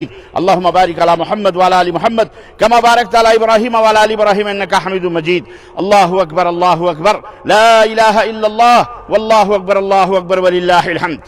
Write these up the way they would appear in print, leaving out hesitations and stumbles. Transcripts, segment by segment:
اللهم بارك على محمد وعلى آل محمد كما باركت على إبراهيم وعلى آل إبراهيم إنك حميد مجيد. الله أكبر الله أكبر لا إله إلا الله والله أكبر الله أكبر ولله الحمد.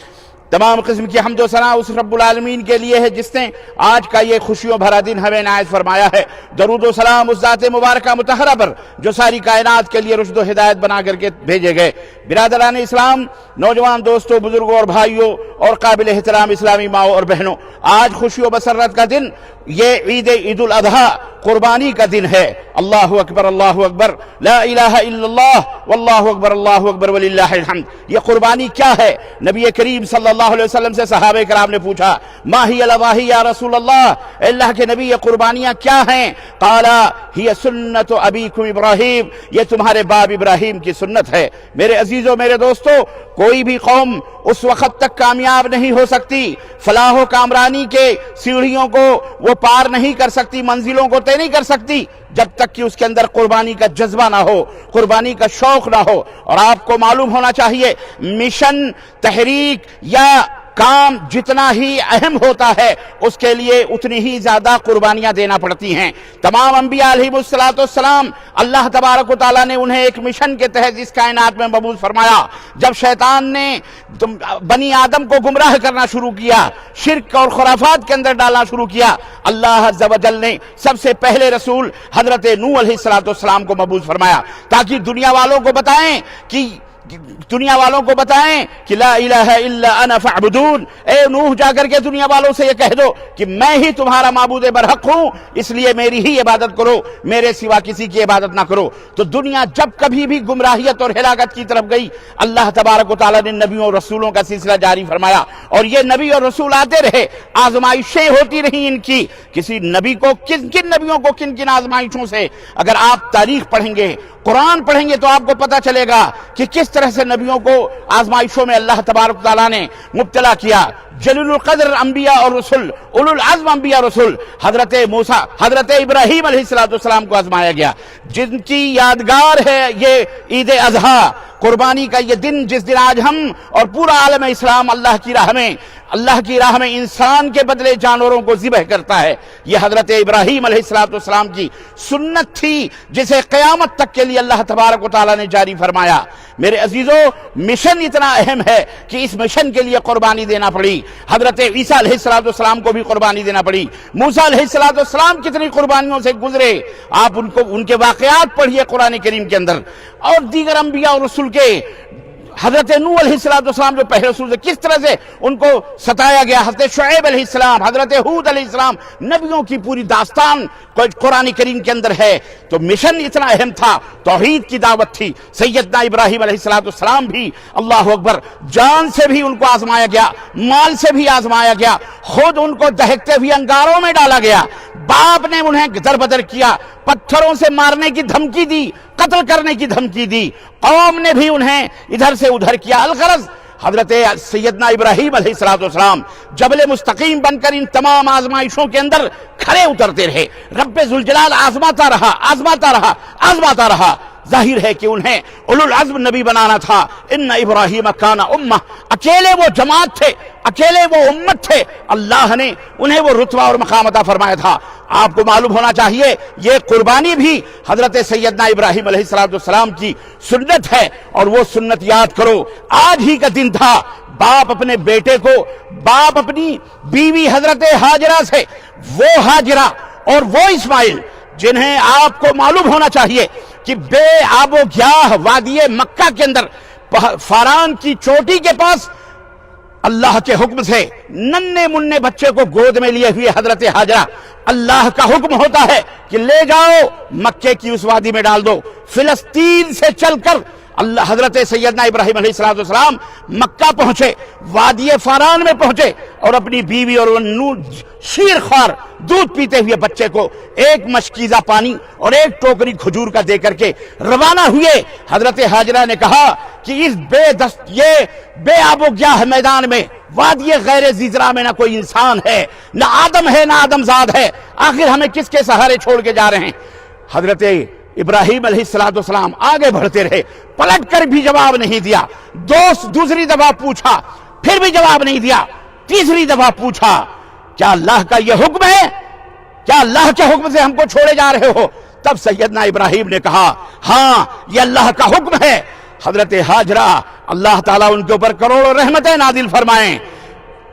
تمام قسم کی حمد و ثنا اس رب العالمین کے لیے ہے جس نے آج کا یہ خوشیوں بھرا دن ہمیں عنایت فرمایا ہے. درود و سلام اس ذات مبارکہ مطہرہ پر جو ساری کائنات کے لیے رشد و ہدایت بنا کر کے بھیجے گئے. برادران اسلام، نوجوان دوستوں، بزرگوں اور بھائیوں اور قابل احترام اسلامی ماؤں اور بہنوں، آج خوشی و مسرت کا دن، یہ عید الاضحیٰ قربانی کا دن ہے. اللہ اکبر اللہ اکبر لا الہ الا اللہ واللہ اکبر اللہ اکبر وللہ الحمد. یہ قربانی کیا ہے؟ نبی کریم صلی اللہ علیہ وسلم سے صحابہ کرام نے پوچھا ما ہی الاضاحی یا رسول اللہ، اللہ کے نبی یہ قربانیاں کیا ہیں؟ قال ہی سنت ابیکم ابراہیم، یہ تمہارے باپ ابراہیم کی سنت ہے. میرے عزیزوں، میرے دوستوں، کوئی بھی قوم اس وقت تک کامیاب نہیں ہو سکتی، فلاح و کامرانی کے سیڑھیوں کو وہ پار نہیں کر سکتی، منزلوں کو طے نہیں کر سکتی جب تک کہ اس کے اندر قربانی کا جذبہ نہ ہو، قربانی کا شوق نہ ہو. اور آپ کو معلوم ہونا چاہیے، مشن، تحریک یا کام جتنا ہی اہم ہوتا ہے اس کے لیے اتنی ہی زیادہ قربانیاں دینا پڑتی ہیں. تمام انبیاء علیہ السلام اللہ تبارک و تعالیٰ نے انہیں ایک مشن کے تحت اس کائنات میں مبعوث فرمایا. جب شیطان نے بنی آدم کو گمراہ کرنا شروع کیا، شرک اور خرافات کے اندر ڈالنا شروع کیا، اللہ عز و جل نے سب سے پہلے رسول حضرت نوح علیہ السلام کو مبعوث فرمایا تاکہ دنیا والوں کو بتائیں کہ لا الہ الا انا فاعبدون. اے نوح، جا کر کے دنیا والوں سے یہ کہہ دو کہ میں ہی تمہارا معبود برحق ہوں، اس لیے میری ہی عبادت کرو، میرے سوا کسی کی عبادت نہ کرو. تو دنیا جب کبھی بھی گمراہیت اور ہلاکت کی طرف گئی، اللہ تبارک و تعالیٰ نے نبیوں اور رسولوں کا سلسلہ جاری فرمایا. اور یہ نبی اور رسول آتے رہے، آزمائشیں ہوتی رہیں ان کی. کسی نبی کو کن نبیوں کو کن آزمائشوں سے اگر آپ تاریخ پڑھیں گے، قرآن پڑھیں گے تو آپ کو پتہ چلے گا کہ کس طرح سے نبیوں کو آزمائشوں میں اللہ تبارک تعالیٰ نے مبتلا کیا. جلیل القدر انبیاء اور رسول، اولو العزم انبیاء اور رسول، حضرت موسیٰ، حضرت ابراہیم علیہ السلام کو آزمایا گیا، جن کی یادگار ہے یہ عید اضحیٰ، قربانی کا یہ دن، جس دن آج ہم اور پورا عالم اسلام اللہ کی راہ میں انسان کے بدلے جانوروں کو ذبح کرتا ہے. یہ حضرت ابراہیم علیہ السلام کی سنت تھی جسے قیامت تک کے لیے اللہ تبارک و تعالیٰ نے جاری فرمایا. میرے عزیزوں، مشن اتنا اہم ہے کہ اس مشن کے لیے قربانی دینا پڑی. حضرت عیسیٰ علیہ السلام کو بھی قربانی دینا پڑی. موسیٰ علیہ السلام کتنی قربانیوں سے گزرے، آپ ان کے واقعات پڑھیے قرآن کریم کے اندر. اور دیگر انبیاء اور رسول کے، حضرت نوح علیہ السلام جو پہلے رسول سے کس طرح سے ان کو ستایا گیا، حضرت شعیب علیہ السلام، حضرت ہود علیہ السلام، نبیوں کی پوری داستان قرآن کریم کے اندر ہے. تو مشن اتنا اہم تھا، توحید کی دعوت تھی. سیدنا ابراہیم علیہ السلام بھی، اللہ اکبر، جان سے بھی ان کو آزمایا گیا، مال سے بھی آزمایا گیا، خود ان کو دہکتے ہوئے انگاروں میں ڈالا گیا. باپ نے انہیں در بدر کیا، پتھروں سے مارنے کی دھمکی دی، قتل کرنے کی دھمکی دی. قوم نے بھی انہیں ادھر سے ادھر کیا. الغرض حضرت سیدنا ابراہیم علیہ السلام جبل مستقیم بن کر ان تمام آزمائشوں کے اندر کھڑے اترتے رہے. رب ذوالجلال آزماتا رہا. ظاہر ہے کہ انہیں اولو العزم نبی بنانا تھا. ان ابراہیم کان امہ، اکیلے وہ جماعت تھے، اکیلے وہ امت تھے. اللہ نے انہیں وہ رتبہ اور مقام عطا فرمایا تھا. آپ کو معلوم ہونا چاہیے یہ قربانی بھی حضرت سیدنا ابراہیم علیہ السلام کی سنت ہے. اور وہ سنت یاد کرو، آج ہی کا دن تھا. باپ اپنے بیٹے کو، باپ اپنی بیوی حضرت ہاجرہ سے، وہ ہاجرہ اور وہ اسماعیل جنہیں آپ کو معلوم ہونا چاہیے کہ بے آب و گیاہ وادی مکہ کے اندر فاران کی چوٹی کے پاس اللہ کے حکم سے ننھے منھے بچے کو گود میں لیے ہوئے حضرت ہاجرہ، اللہ کا حکم ہوتا ہے کہ لے جاؤ مکے کی اس وادی میں ڈال دو. فلسطین سے چل کر حضرت سیدنا ابراہیم علیہ السلام مکہ پہنچے، وادی فاران میں پہنچے اور اپنی بیوی اور شیر خوار دودھ پیتے ہوئے بچے کو ایک مشکیزہ پانی اور ایک ٹوکری کھجور کا دے کر کے روانہ ہوئے. حضرت ہاجرہ نے کہا کہ اس یہ بے آب و گیاہ میدان میں، وادی غیر زیزرا میں نہ کوئی انسان ہے، نہ آدم ہے، نہ آدم زاد ہے، آخر ہمیں کس کے سہارے چھوڑ کے جا رہے ہیں؟ حضرت ابراہیم علیہ السلام آگے بڑھتے رہے، پلٹ کر بھی جواب نہیں دیا. دوسری دفعہ پوچھا، پھر بھی جواب نہیں دیا. تیسری دفعہ پوچھا کیا اللہ کا یہ حکم ہے؟ کیا اللہ کے حکم سے ہم کو چھوڑے جا رہے ہو؟ تب سیدنا ابراہیم نے کہا ہاں یہ اللہ کا حکم ہے۔ حضرت ہاجرہ اللہ تعالیٰ ان کے اوپر کروڑوں رحمتیں نازل فرمائیں،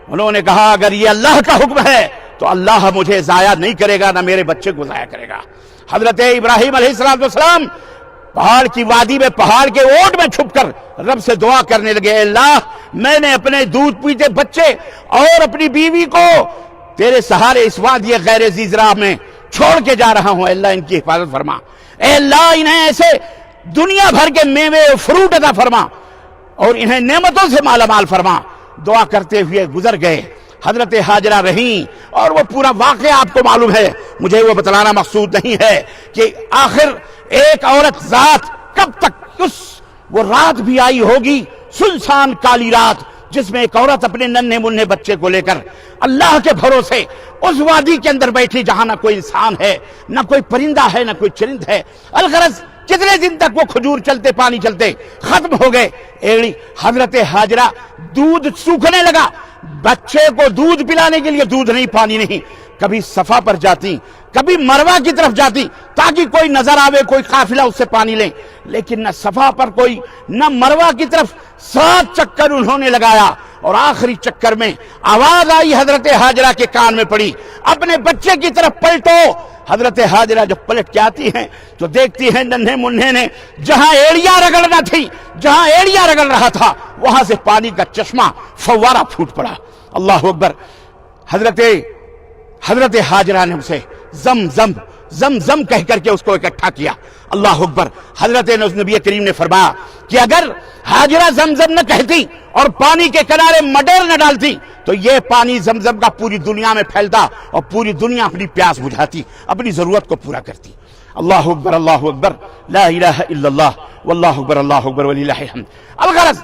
انہوں نے کہا اگر یہ اللہ کا حکم ہے تو اللہ مجھے ضائع نہیں کرے گا، نہ میرے بچے کو ضائع کرے گا۔ حضرت ابراہیم علیہ السلام پہاڑ کی وادی میں، پہاڑ کے اوٹ میں چھپ کر رب سے دعا کرنے لگے، اے اللہ میں نے اپنے دودھ پیتے بچے اور اپنی بیوی کو تیرے سہارے اس وادی غیر ذی زرع میں چھوڑ کے جا رہا ہوں، اے اللہ ان کی حفاظت فرما، اے اللہ انہیں ایسے دنیا بھر کے میوے و فروٹ عطا فرما اور انہیں نعمتوں سے مالا مال فرما۔ دعا کرتے ہوئے گزر گئے۔ حضرت ہاجرہ رہیں، اور وہ پورا واقعہ آپ کو معلوم ہے، مجھے وہ بتلانا مقصود نہیں ہے کہ آخر ایک عورت ذات کب تک وہ رات بھی آئی ہوگی، سنسان کالی رات، جس میں ایک عورت اپنے ننھے منھے بچے کو لے کر اللہ کے بھروسے اس وادی کے اندر بیٹھی جہاں نہ کوئی انسان ہے، نہ کوئی پرندہ ہے، نہ کوئی چرند ہے۔ الغرض کتنے دن تک وہ کھجور چلتے، پانی چلتے ختم ہو گئے۔ ایڑی حضرت ہاجرہ دودھ سوکھنے لگا، بچے کو دودھ پلانے کے لیے دودھ نہیں، پانی نہیں، کبھی صفا پر جاتی، کبھی مروہ کی طرف جاتی تاکہ کوئی نظر آوے، کوئی قافلہ اس سے پانی لیں، لیکن نہ صفا پر کوئی، نہ مروہ کی طرف 7 چکر انہوں نے لگایا، اور آخری چکر میں آواز آئی حضرت ہاجرہ کے کان میں پڑی، اپنے بچے کی طرف پلٹو۔ حضرت ہاجرہ جب پلٹ کے آتی ہیں تو دیکھتی ہیں ننھے منھے نے جہاں ایڑیاں رگڑنا تھی، جہاں ایڑیاں رگڑ رہا تھا، وہاں سے پانی کا چشمہ فوارہ پھوٹ پڑا۔ اللہ اکبر۔ حضرت ہاجرہ نے اسے زم زم کہہ کر کے اس کو اکٹھا کیا۔ اللہ اکبر۔ حضرت نبی کریم نے فرمایا کہ اگر ہاجرہ زمزم نہ کہتی اور پانی کے کنارے مڈیر نہ ڈالتی تو یہ پانی زمزم کا پوری دنیا میں پھیلتا اور پوری دنیا اپنی پیاس بجھاتی، اپنی ضرورت کو پورا کرتی۔ اللہ اکبر، اللہ اکبر، لا الہ الا اللہ، واللہ اکبر، اللہ اکبر وللہ الحمد۔ الغرض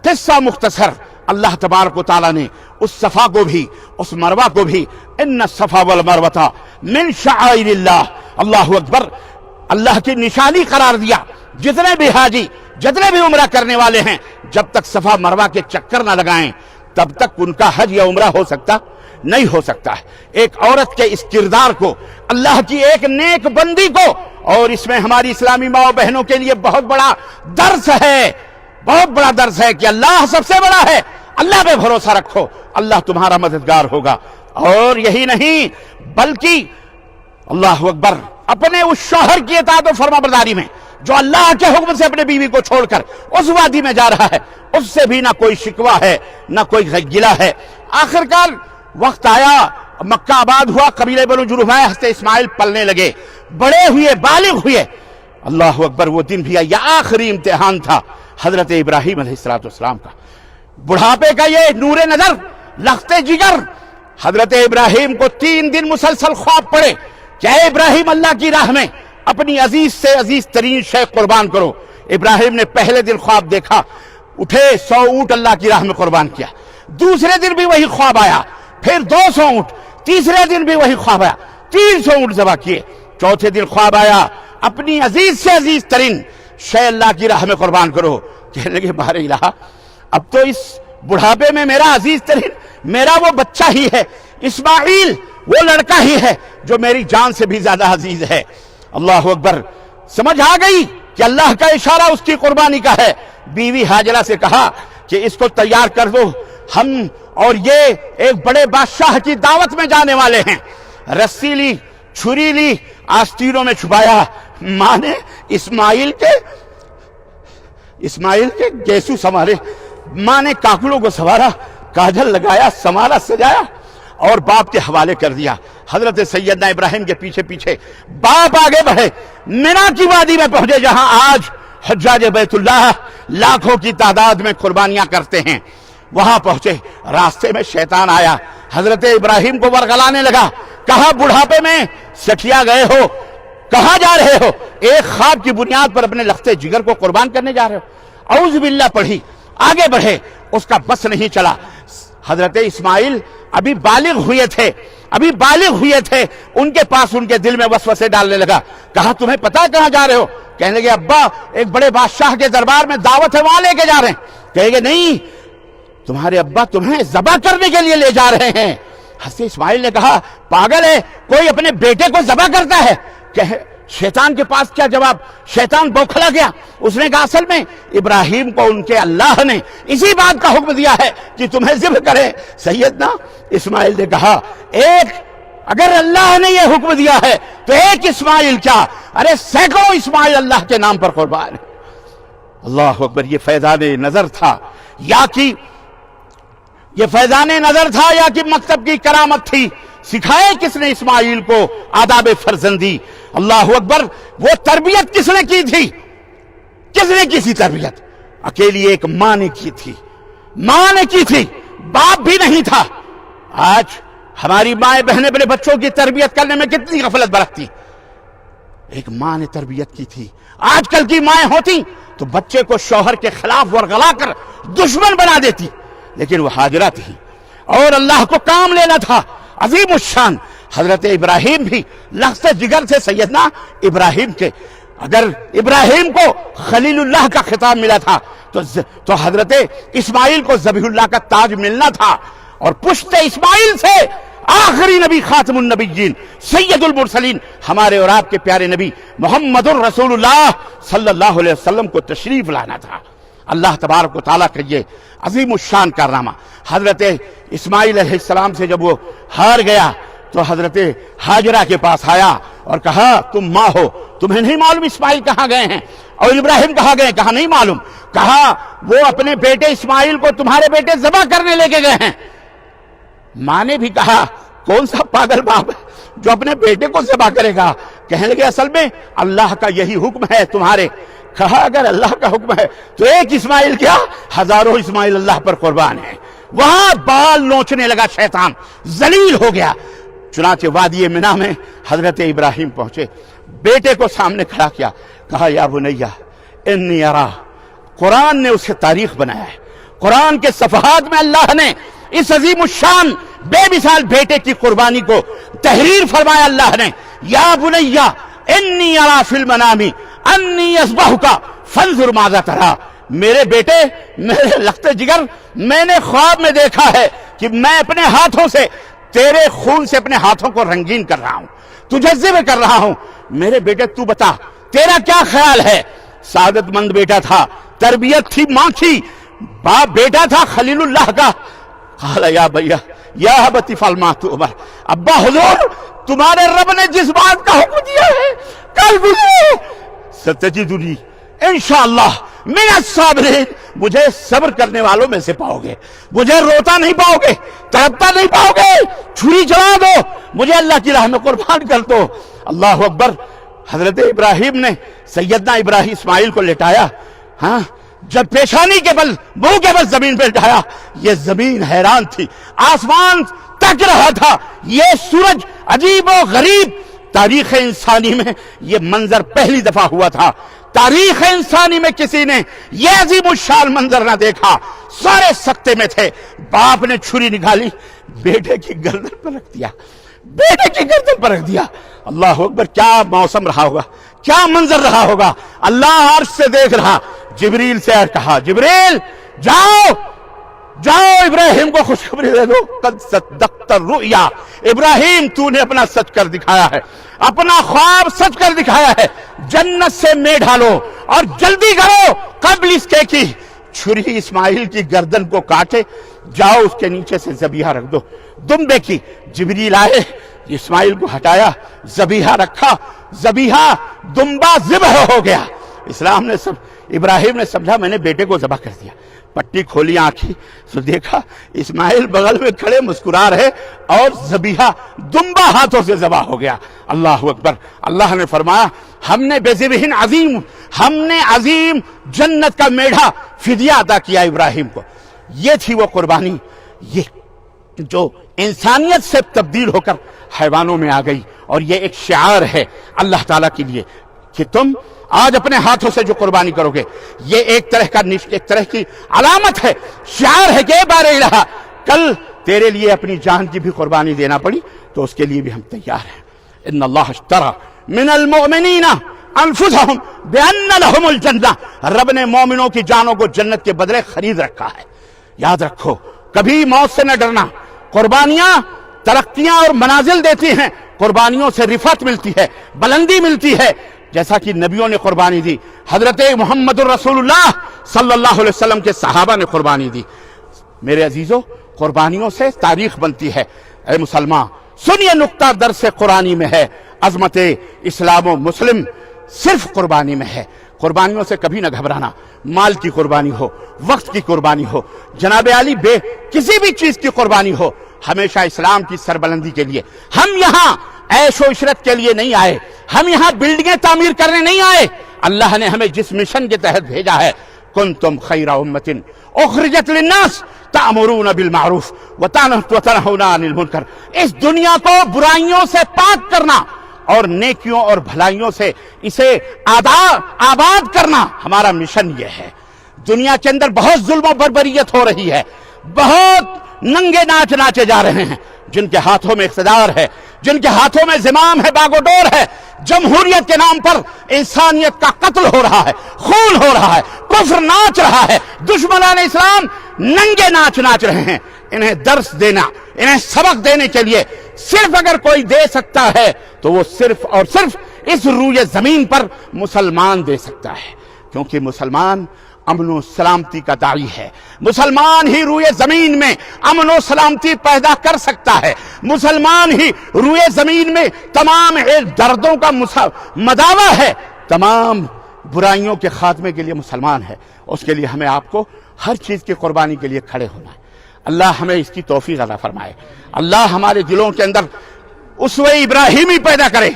قصہ مختصر، اللہ تبارک و تعالیٰ نے اس صفا کو بھی، اس مروہ کو بھی، ان الصفا والمروہ من شعائر اللہ، اللہ اکبر، اللہ کی نشانی قرار دیا۔ جتنے بھی حاجی، جتنے بھی عمرہ کرنے والے ہیں، جب تک صفا مروہ کے چکر نہ لگائیں تب تک ان کا حج یا عمرہ ہو سکتا نہیں ہو سکتا ہے۔ ایک عورت کے اس کردار کو، اللہ کی ایک نیک بندی کو، اور اس میں ہماری اسلامی ماں بہنوں کے لیے بہت بڑا درس ہے، بہت بڑا درس ہے کہ اللہ سب سے بڑا ہے، اللہ پہ بھروسہ رکھو، اللہ تمہارا مددگار ہوگا۔ اور یہی نہیں بلکہ اللہ اکبر، اپنے اس شوہر کی اطاعت و فرما برداری میں جو اللہ کے حکم سے اپنے بیوی کو چھوڑ کر اس وادی میں جا رہا ہے، اس سے بھی نہ کوئی شکوہ ہے، نہ کوئی گلہ ہے۔ آخرکار وقت آیا، مکہ آباد ہوا، قبیلہ بنو جرہم ہست اسماعیل پلنے لگے، بڑے ہوئے، بالغ ہوئے۔ اللہ اکبر، وہ دن بھی آیا، آخری امتحان تھا حضرت ابراہیم علیہ السلام کا، بڑھاپے کا یہ نور نظر، لخت جگر۔ حضرت ابراہیم کو 3 دن مسلسل خواب پڑے کہ اے ابراہیم، اللہ کی راہ میں اپنی عزیز سے عزیز ترین شے قربان کرو۔ ابراہیم نے پہلے دن خواب دیکھا، اٹھے 100 اونٹ اللہ کی راہ میں قربان کیا۔ دوسرے دن بھی وہی خواب آیا، پھر 200 اونٹ، تیسرے دن بھی وہی خواب آیا، 300 اونٹ ذبح کیے۔ چوتھے دن خواب آیا، اپنی عزیز سے عزیز ترین شے اللہ کی راہ میں قربان کرو۔ کہنے لگے بار الہ، اب تو اس بڑھاپے میں میرا عزیز ترین میرا وہ بچہ ہی ہے، اسماعیل، وہ لڑکا ہی ہے جو میری جان سے بھی زیادہ عزیز ہے۔ اللہ اکبر، سمجھ آ گئی کہ اللہ کا اشارہ اس کی قربانی کا ہے۔ بیوی ہاجرہ سے کہا کہ اس کو تیار کر دو، ہم اور یہ ایک بڑے بادشاہ کی دعوت میں جانے والے ہیں۔ رسی لی، چھری لی، آستینوں میں چھپایا۔ ماں نے اسماعیل کے گیسو سنوارے، ماں نے کاکڑوں کو سنوارا، کاجل لگایا، سنوارا، سجایا اور باپ کے حوالے کر دیا۔ حضرت سیدنا ابراہیم کے پیچھے پیچھے باپ آگے بڑھے، مینا کی وادی میں پہنچے جہاں آج حجاج بیت اللہ لاکھوں کی تعداد میں قربانیاں کرتے ہیں۔ وہاں پہنچے، راستے میں شیطان آیا، حضرت ابراہیم کو ورغلانے لگا، کہا بڑھاپے میں سٹھیا گئے ہو، کہاں جا رہے ہو؟ ایک خواب کی بنیاد پر اپنے لخت جگر کو قربان کرنے جا رہے ہو؟ اعوذ باللہ پڑھی، آگے بڑھے، اس کا بس نہیں چلا۔ حضرت اسماعیل ابھی بالغ ہوئے تھے، ان کے پاس ان کے دل میں وسوسے ڈالنے لگا۔ کہا تمہیں پتا کہاں جا رہے ہو؟ کہنے لگے ابا ایک بڑے بادشاہ کے دربار میں دعوت ہے، وہاں لے کے جا رہے ہیں۔ کہے گے نہیں، تمہارے ابا تمہیں ذبح کرنے کے لیے لے جا رہے ہیں۔ حضرت اسماعیل نے کہا پاگل ہے کوئی اپنے بیٹے کو ذبح کرتا ہے؟ کہ شیطان کے پاس کیا جواب؟ شیطان بوکھلا گیا. اس نے کہا اصل میں ابراہیم کو ان کے اللہ نے اسی بات کا حکم دیا ہے کہ تمہیں ذبح کرے. سیدنا اسماعیل نے کہا اگر اللہ نے یہ حکم دیا ہے تو ایک اسماعیل کیا، ارے سینکڑوں اسماعیل اللہ کے نام پر قربان ہے. اللہ اکبر. یہ فیضان نظر تھا یا کہ یہ فیضان نظر تھا یا کہ مکتب کی کرامت تھی؟ سکھائے کس نے اسماعیل کو آداب فرزندی؟ اللہ اکبر. وہ تربیت کس نے کی تھی؟ کس نے کی تھی تربیت؟ اکیلی ایک ماں نے کی تھی. ماں نے کی تھی، باپ بھی نہیں تھا. آج ہماری مائیں بہنیں اپنے بچوں کی تربیت کرنے میں کتنی غفلت برتتی. ایک ماں نے تربیت کی تھی. آج کل کی مائیں ہوتی تو بچے کو شوہر کے خلاف ورغلا کر دشمن بنا دیتی. لیکن وہ حاضرہ تھی اور اللہ کو کام لینا تھا. عظیم الشان حضرت ابراہیم بھی لخت جگر سے سیدنا ابراہیم کے. اگر ابراہیم کو خلیل اللہ کا خطاب ملا تھا تو حضرت اسماعیل کو ذبیح اللہ کا تاج ملنا تھا. اور پشت اسماعیل سے آخری نبی خاتم النبیین سید المرسلین ہمارے اور آپ کے پیارے نبی محمد الرسول اللہ صلی اللہ علیہ وسلم کو تشریف لانا تھا. اللہ تبارک و تعالیٰ کا یہ عظیم الشان کارنامہ. حضرت اسماعیل علیہ السلام سے جب وہ ہار گیا تو حضرت ہاجرہ کے پاس آیا اور کہا تم ماں ہو، تمہیں نہیں معلوم اسماعیل کہاں گئے ہیں اور ابراہیم کہاں گئے؟ کہا نہیں معلوم. کہا وہ اپنے بیٹے اسماعیل کو تمہارے بیٹے ذبح کرنے لے کے گئے ہیں. ماں نے بھی کہا کون سا پاگل باپ ہے جو اپنے بیٹے کو ذبح کرے گا؟ کہنے لگے اصل میں اللہ کا یہی حکم ہے تمہارے. کہا اگر اللہ کا حکم ہے تو ایک اسماعیل کیا، ہزاروں اسماعیل اللہ پر قربان ہیں. وہاں بال نوچنے لگا شیطان، ذلیل ہو گیا. چنانچہ وادی منی میں حضرت ابراہیم پہنچے، بیٹے کو سامنے کھڑا کیا. کہا یا بنیا انی ارا. قرآن نے اسے تاریخ بنایا ہے. قرآن کے صفحات میں اللہ نے اس عظیم الشان بے مثال بیٹے کی قربانی کو تحریر فرمایا. اللہ نے یا بنیا انی ارا فی المنام انی اذبحک فانظر ماذا تری. میرے بیٹے، میرے لخت جگر، میں نے خواب میں دیکھا ہے کہ میں اپنے ہاتھوں سے تیرے خون سے اپنے ہاتھوں کو رنگین کر رہا ہوں، تجھے ذبح کر رہا ہوں. میرے بیٹے تو بتا تیرا کیا خیال ہے؟ سعادت مند بیٹا تھا، تربیت تھی ماں کی، باپ بیٹا تھا خلیل اللہ کا. قال یا بھیا یا ابتی افعل ما تؤمر. ابا حضور تمہارے رب نے جس بات کا حکم دیا ہے کل بولو ستجدنی انشاءاللہ من الصابرین. مجھے صبر کرنے والوں میں سے پاؤ گے. مجھے روتا نہیں پاؤ گے، تڑپتا نہیں پاؤ گے. چھری چلا دو، مجھے اللہ کی راہ میں قربان کر دو. اللہ اکبر. حضرت ابراہیم نے سیدنا ابراہیم اسماعیل کو لٹایا. ہاں جب پیشانی کے بل، منہ کے بل زمین پہ لٹایا، یہ زمین حیران تھی، آسمان تک رہا تھا. یہ سورج عجیب و غریب. تاریخ انسانی میں یہ منظر پہلی دفعہ ہوا تھا. تاریخ انسانی میں کسی نے یہ عظیم الشان منظر نہ دیکھا. سارے سکتے میں تھے. باپ نے چھری نکالی، بیٹے کی گردن پر رکھ دیا، بیٹے کی گردن پر رکھ دیا. اللہ اکبر. کیا موسم رہا ہوگا، کیا منظر رہا ہوگا. اللہ عرش سے دیکھ رہا. جبریل سے کہا جبریل جاؤ جاؤ ابراہیم کو خوشخبری دے دو. قد صدقت الرؤیا. ابراہیم تو نے اپنا سچ کر دکھایا ہے، اپنا خواب سچ کر دکھایا ہے. جنت سے میں ڈھالو اور جلدی کرو قبل اس کے کی چھری اسماعیل کی گردن کو کاٹے. جاؤ اس کے نیچے سے ذبیحہ رکھ دو. دمبے کی. جبریل آئے، اسماعیل کو ہٹایا، ذبیحہ رکھا، ذبیحہ دمبا ذبح ہو گیا. اسلام نے ابراہیم نے سمجھا میں نے بیٹے کو ذبح کر دیا. پٹی کھولی آنکھیں تو دیکھا اسماعیل بغل میں کھڑے مسکرا رہے اور ذبیحہ دمبا ہاتھوں سے ذبح ہو گیا. اللہ اکبر. اللہ نے فرمایا ہم نے بذبح عظیم، ہم نے عظیم جنت کا میڑھا فدیہ عطا کیا ابراہیم کو. یہ تھی وہ قربانی، یہ جو انسانیت سے تبدیل ہو کر حیوانوں میں آ گئی. اور یہ ایک شعار ہے اللہ تعالیٰ کے لیے کہ تم آج اپنے ہاتھوں سے جو قربانی کرو گے، یہ ایک طرح کی علامت ہے، شعار ہے کہ اے بار الہ کل تیرے لیے اپنی جان کی بھی قربانی دینا پڑی تو اس کے لیے بھی ہم تیار ہیں. ان اللہ اشترى من المؤمنین انفسهم بان لهم الجنہ. رب نے مومنوں کی جانوں کو جنت کے بدلے خرید رکھا ہے. یاد رکھو کبھی موت سے نہ ڈرنا. قربانیاں ترقیاں اور منازل دیتی ہیں، قربانیوں سے رفعت ملتی ہے، بلندی ملتی ہے، جیسا کہ نبیوں نے قربانی دی، حضرت محمد الرسول اللہ صلی اللہ علیہ وسلم کے صحابہ نے قربانی دی۔ میرے عزیزو، قربانیوں سے تاریخ بنتی ہے۔ اے مسلمان سنیے، نقطہ درس قرآنی میں ہے، عظمت اسلام و مسلم صرف قربانی میں ہے۔ قربانیوں سے کبھی نہ گھبرانا، مال کی قربانی ہو، وقت کی قربانی ہو، جناب علی کسی بھی چیز کی قربانی ہو، ہمیشہ اسلام کی سربلندی کے لیے۔ ہم یہاں عیش و عشرت کے لیے نہیں آئے، ہم یہاں بلڈنگیں تعمیر کرنے نہیں آئے۔ اللہ نے ہمیں جس مشن کے تحت بھیجا ہے، کنتم خیر امۃ اخرجت للناس تأمرون بالمعروف وتنہون عن المنکر، اس دنیا کو برائیوں سے پاک کرنا اور نیکیوں اور بھلائیوں سے اسے آباد کرنا ہمارا مشن یہ ہے۔ دنیا کے اندر بہت ظلم و بربریت ہو رہی ہے، بہت ننگے ناچ ناچے جا رہے ہیں، جن کے ہاتھوں میں اقتدار ہے، جن کے ہاتھوں میں زمام ہے، باگ و ڈور ہے، جمہوریت کے نام پر انسانیت کا قتل ہو رہا ہے، خون ہو رہا ہے، کفر ناچ رہا ہے، دشمنان اسلام ننگے ناچ ناچ رہے ہیں۔ انہیں درس دینا، انہیں سبق دینے کے لیے صرف اگر کوئی دے سکتا ہے تو وہ صرف اور صرف اس روئے زمین پر مسلمان دے سکتا ہے، کیونکہ مسلمان امن و سلامتی کا داعی ہے۔ مسلمان ہی روئے زمین میں امن و سلامتی پیدا کر سکتا ہے، مسلمان ہی روئے زمین میں تمام دردوں کا مداوع ہے، تمام برائیوں کے خاتمے کے لیے مسلمان ہے۔ اس کے لیے ہمیں آپ کو ہر چیز کی قربانی کے لیے کھڑے ہونا ہے۔ اللہ ہمیں اس کی توفیق عطا فرمائے، اللہ ہمارے دلوں کے اندر اسوہ ابراہیمی پیدا کرے،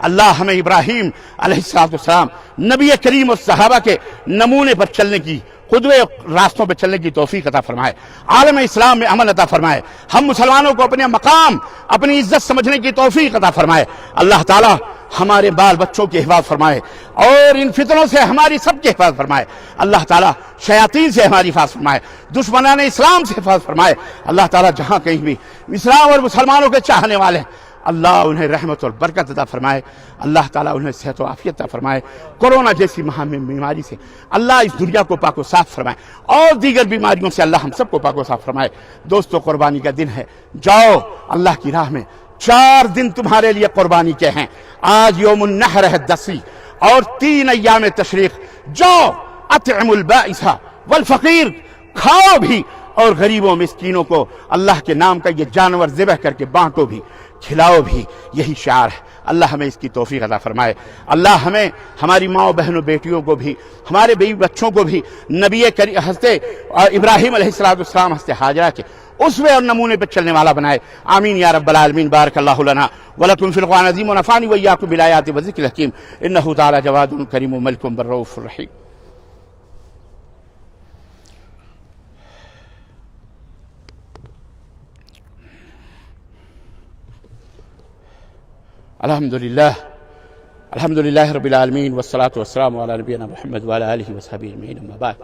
اللہ ہمیں ابراہیم علیہ السلام نبی کریم اور صحابہ کے نمونے پر چلنے کی، قدوے راستوں پر چلنے کی توفیق عطا فرمائے، عالم اسلام میں عمل عطا فرمائے، ہم مسلمانوں کو اپنے مقام، اپنی عزت سمجھنے کی توفیق عطا فرمائے۔ اللہ تعالی ہمارے بال بچوں کی حفاظت فرمائے اور ان فتنوں سے ہماری سب کی حفاظت فرمائے۔ اللہ تعالیٰ شیاطین سے ہماری حفاظت فرمائے، دشمنان اسلام سے حفاظت فرمائے۔ اللہ تعالیٰ جہاں کہیں بھی اسلام اور مسلمانوں کے چاہنے والے ہیں، اللہ انہیں رحمت اور برکت عطا فرمائے، اللہ تعالیٰ انہیں صحت و عافیت عطا فرمائے، کورونا جیسی بیماری سے اللہ اس دنیا کو پاک و صاف فرمائے، اور دیگر بیماریوں سے اللہ ہم سب کو پاک و صاف فرمائے۔ دوستو، قربانی کا دن ہے، جاؤ اللہ کی راہ میں، 4 دن تمہارے لیے قربانی کے ہیں۔ آج یوم النحر ہے 10 اور 3 ایام تشریق، جاؤ اطعم البائس والفقیر، کھاؤ بھی اور غریبوں مسکینوں کو اللہ کے نام کا یہ جانور ذبح کر کے بانٹو بھی، کھلاؤ بھی، یہی شعار ہے۔ اللہ ہمیں اس کی توفیق عطا فرمائے، اللہ ہمیں، ہماری ماں بہنوں بیٹیوں کو بھی، ہمارے بیوی بچوں کو بھی نبی کریم حضرت ابراہیم علیہ السلام حضرت حاجرہ کے اسوے اور نمونے پر چلنے والا بنائے۔ آمین یا رب العالمین۔ بارک اللہ لنا ولکم فی القرآن العظیم ونفعنی وإیاکم بالآیات والذکر الحکیم، انہ تعالی جواد کریم ملک بالرؤوف الرحیم۔ الحمدللہ رب العالمین والصلاة والسلام علی نبینا محمد وعلی آلہ وصحبہ اجمعین، اما بعد،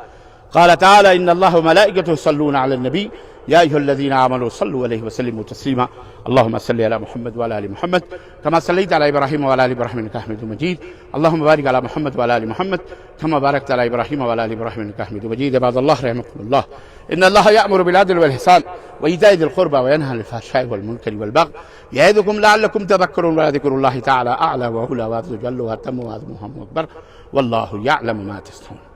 قال تعالی ان اللہ وملائکته يصلون علی النبی یا ایھا الذین آمنوا صلوا علیہ وسلموا تسلیما، اللهم صل علی محمد وعلی آل محمد كما صلیت علی ابراہیم وعلی آل ابراہیم انک حمید مجید، اللهم بارک علی محمد وعلی آل محمد كما بارکت علی ابراہیم وعلی آل ابراہیم انک حمید مجید۔ عباد اللہ رحمکم اللہ، ان اللہ یأمر بالعدل والإحسان وإیتاء ذی القربى وینہی عن الفحشاء والمنکر والبغی یعظکم لعلکم تذکرون، ولذکر اللہ تعالی اعلی وأولی وأفضل وأتم وأعظم وأكبر، واللہ یعلم ما تصنعون۔